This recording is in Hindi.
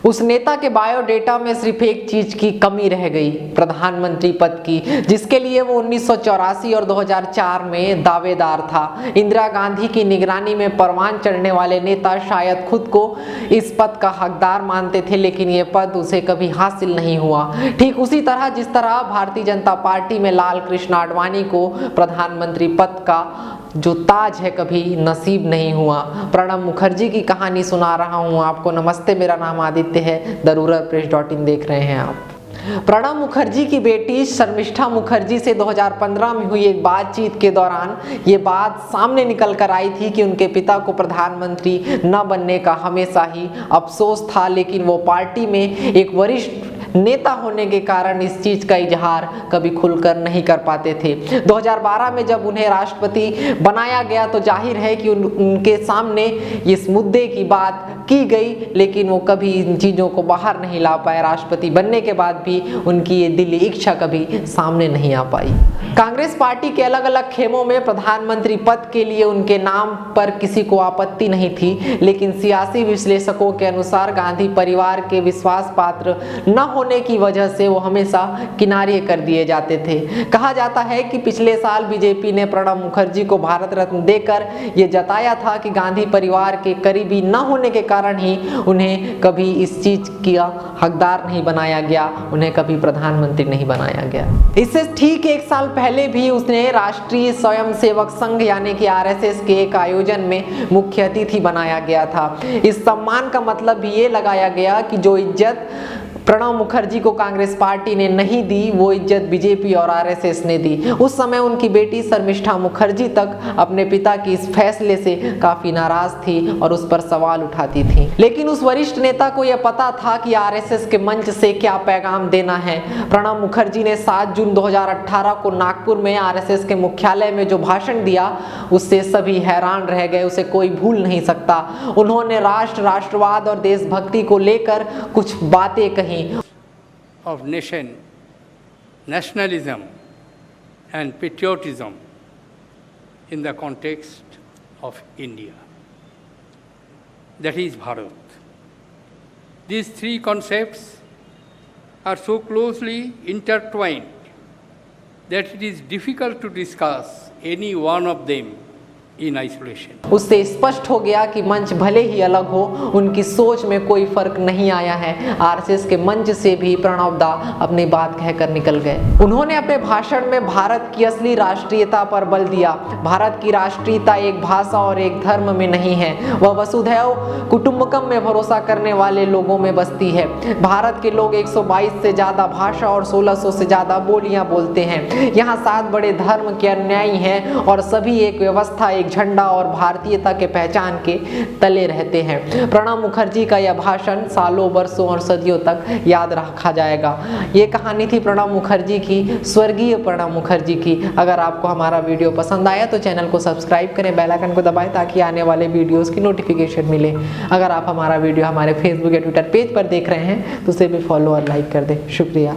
उस नेता के बायोडेटा में सिर्फ एक चीज की कमी रह गई, प्रधानमंत्री पद की, जिसके लिए वो 1984 और 2004 में दावेदार था। इंदिरा गांधी की निगरानी में परवान चढ़ने वाले नेता शायद खुद को इस पद का हकदार मानते थे, लेकिन ये पद उसे कभी हासिल नहीं हुआ। ठीक उसी तरह जिस तरह भारतीय जनता पार्टी में लाल कृष्ण आडवाणी को प्रधानमंत्री पद का जो ताज है कभी नसीब नहीं हुआ। प्रणब मुखर्जी की कहानी सुना रहा हूँ आपको। नमस्ते, मेरा नाम आदित्य है, therulerpress.in देख रहे हैं आप। प्रणब मुखर्जी की बेटी शर्मिष्ठा मुखर्जी से 2015 में हुई एक बातचीत के दौरान ये बात सामने निकल कर आई थी कि उनके पिता को प्रधानमंत्री न बनने का हमेशा ही अफसोस था, लेकिन वो पार्टी में एक वरिष्ठ नेता होने के कारण इस चीज का इजहार कभी खुलकर नहीं कर पाते थे। 2012 में जब उन्हें राष्ट्रपति बनाया गया तो जाहिर है कि उनके सामने इस मुद्दे की बात की गई, लेकिन वो कभी इन चीज़ों को बाहर नहीं ला पाए। राष्ट्रपति बनने के बाद भी उनकी ये दिली इच्छा कभी सामने नहीं आ पाई। कांग्रेस पार्टी के अलग अलग खेमों में प्रधानमंत्री पद के लिए उनके नाम पर किसी को आपत्ति नहीं थी, लेकिन सियासी विश्लेषकों के अनुसार गांधी परिवार के विश्वास पात्र न होने की वजह से वो हमेशा किनारे कर दिए जाते थे। कहा जाता है कि पिछले साल बीजेपी ने प्रणब मुखर्जी को भारत रत्न देकर ये जताया था कि गांधी परिवार के करीबी न होने के कारण ही उन्हें कभी इस चीज का हकदार नहीं बनाया गया, उन्हें कभी प्रधानमंत्री नहीं बनाया गया। इससे ठीक एक साल पहले भी उसने राष्ट्रीय स्वयंसेवक संघ यानी कि आरएसएस के एक आयोजन में मुख्य अतिथि बनाया गया था। इस सम्मान का मतलब भी ये लगाया गया कि जो इज्जत प्रणब मुखर्जी को कांग्रेस पार्टी ने नहीं दी, वो इज्जत बीजेपी और आरएसएस ने दी। उस समय उनकी बेटी शर्मिष्ठा मुखर्जी तक अपने पिता की इस फैसले से काफी नाराज थी और उस पर सवाल उठाती थी, लेकिन उस वरिष्ठ नेता को यह पता था कि आरएसएस के मंच से क्या पैगाम देना है। प्रणब मुखर्जी ने 7 जून 2018 को नागपुर में आरएसएस के मुख्यालय में जो भाषण दिया, उससे सभी हैरान रह गए, उसे कोई भूल नहीं सकता। उन्होंने राष्ट्रवाद और देशभक्ति को लेकर कुछ बातें कही। Of nation, nationalism and patriotism in the context of India. That is Bharat. These three concepts are so closely intertwined that it is difficult to discuss any one of them in isolation. उससे स्पष्ट हो गया कि मंच भले ही अलग हो, उनकी सोच में कोई फर्क नहीं आया है। आरएसएस के मंच से भी प्रणब दा अपनी बात कहकर निकल गए। उन्होंने अपने भाषण में भारत की असली राष्ट्रीयता पर बल दिया। भारत की राष्ट्रीयता एक भाषा और एक धर्म में नहीं है, वह वसुधैव कुटुंबकम में भरोसा करने वाले लोगों में बसती है। भारत के लोग 122 से ज्यादा भाषा और 1600 से ज्यादा बोलियां बोलते हैं। यहाँ 7 बड़े धर्म के अनुयायी हैं और सभी एक व्यवस्था, एक झंडा और भारतीयता के पहचान के तले रहते हैं। प्रणब मुखर्जी का यह भाषण सालों, वर्षों और सदियों तक याद रखा जाएगा। ये कहानी थी प्रणब मुखर्जी की, स्वर्गीय प्रणब मुखर्जी की। अगर आपको हमारा वीडियो पसंद आया तो चैनल को सब्सक्राइब करें, बेल आइकन को दबाएं ताकि आने वाले वीडियोस की नोटिफिकेशन मिले। अगर आप हमारा वीडियो हमारे फेसबुक या ट्विटर पेज पर देख रहे हैं तो उसे भी फॉलो और लाइक कर दें। शुक्रिया।